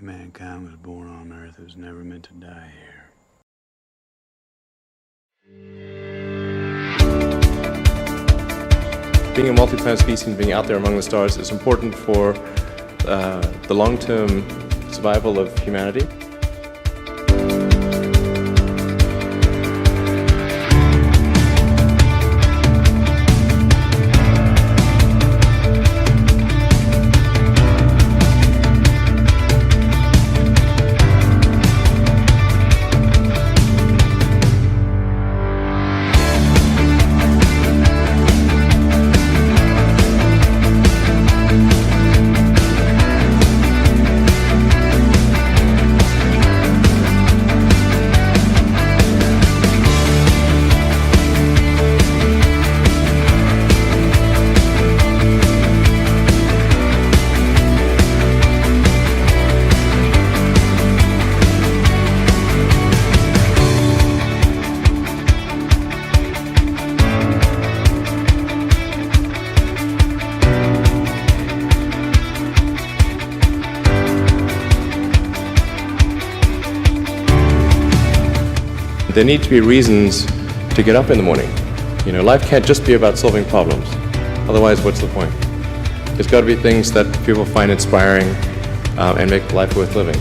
mankind was born on Earth, it was never meant to die here. Being a multi-planet species and being out there among the stars is important for the long-term survival of humanity. There need to be reasons to get up in the morning. You know, life can't just be about solving problems. Otherwise, what's the point? There's got to be things that people find inspiring and make life worth living.